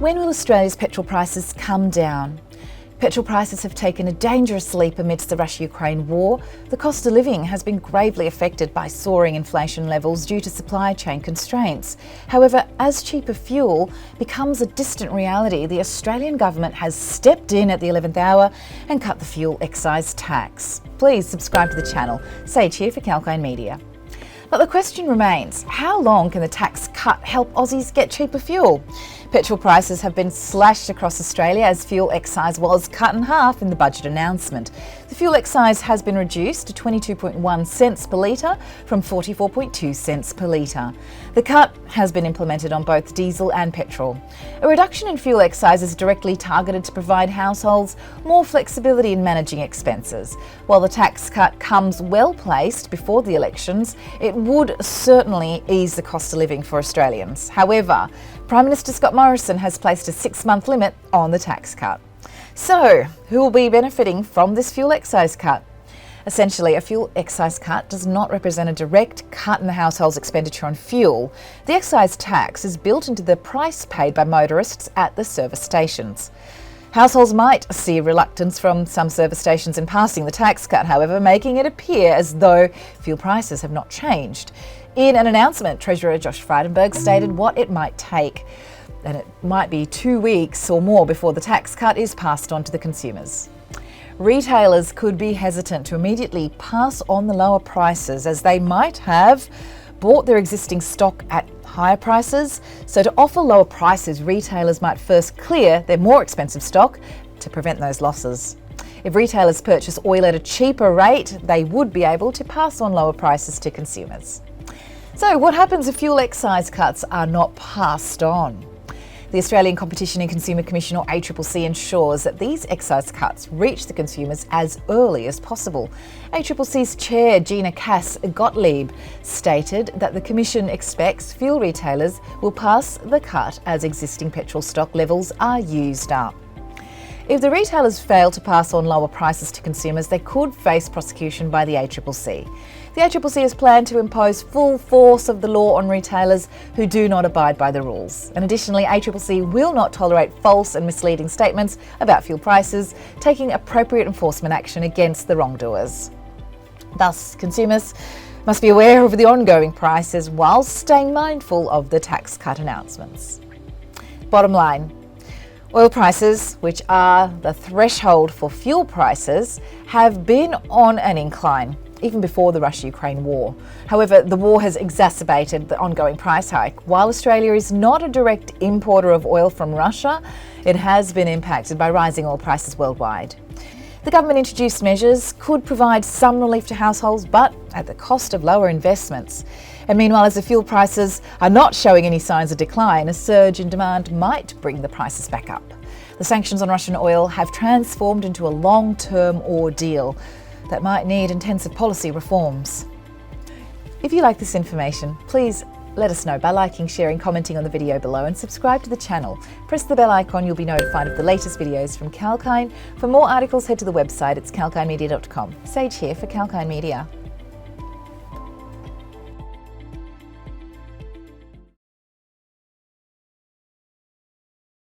When will Australia's petrol prices come down? Petrol prices have taken a dangerous leap amidst the Russia-Ukraine war. The cost of living has been gravely affected by soaring inflation levels due to supply chain constraints. However, as cheaper fuel becomes a distant reality, the Australian government has stepped in at the 11th hour and cut the fuel excise tax. Please subscribe to the channel. Sage here for kalkinemedia. But the question remains, how long can the tax cut help Aussies get cheaper fuel? Petrol prices have been slashed across Australia as fuel excise was cut in half in the budget announcement. The fuel excise has been reduced to 22.1 cents per litre from 44.2 cents per litre. The cut has been implemented on both diesel and petrol. A reduction in fuel excise is directly targeted to provide households more flexibility in managing expenses. While the tax cut comes well placed before the elections, it would certainly ease the cost of living for Australians. However, Prime Minister Morrison has placed a 6-month limit on the tax cut. So, who will be benefiting from this fuel excise cut? Essentially, a fuel excise cut does not represent a direct cut in the household's expenditure on fuel. The excise tax is built into the price paid by motorists at the service stations. Households might see reluctance from some service stations in passing the tax cut, however, making it appear as though fuel prices have not changed. In an announcement, Treasurer Josh Frydenberg stated what it might take, and it might be 2 weeks or more before the tax cut is passed on to the consumers. Retailers could be hesitant to immediately pass on the lower prices as they might have bought their existing stock at higher prices. So to offer lower prices, retailers might first clear their more expensive stock to prevent those losses. If retailers purchase oil at a cheaper rate, they would be able to pass on lower prices to consumers. So what happens if fuel excise cuts are not passed on? The Australian Competition and Consumer Commission, or ACCC, ensures that these excise cuts reach the consumers as early as possible. ACCC's chair, Gina Cass-Gottlieb, stated that the Commission expects fuel retailers will pass the cut as existing petrol stock levels are used up. If the retailers fail to pass on lower prices to consumers, they could face prosecution by the ACCC. The ACCC has planned to impose full force of the law on retailers who do not abide by the rules. And additionally, ACCC will not tolerate false and misleading statements about fuel prices, taking appropriate enforcement action against the wrongdoers. Thus, consumers must be aware of the ongoing prices while staying mindful of the tax cut announcements. Bottom line, oil prices, which are the threshold for fuel prices, have been on an incline even before the Russia-Ukraine war. However, the war has exacerbated the ongoing price hike. While Australia is not a direct importer of oil from Russia, it has been impacted by rising oil prices worldwide. The government introduced measures could provide some relief to households, but at the cost of lower investments. And meanwhile, as the fuel prices are not showing any signs of decline, a surge in demand might bring the prices back up. The sanctions on Russian oil have transformed into a long-term ordeal that might need intensive policy reforms. If you like this information, please let us know by liking, sharing, commenting on the video below, and subscribe to the channel. Press the bell icon, you'll be notified of the latest videos from Kalkine. For more articles, head to the website, it's kalkinemedia.com. Sage here for Kalkinemedia.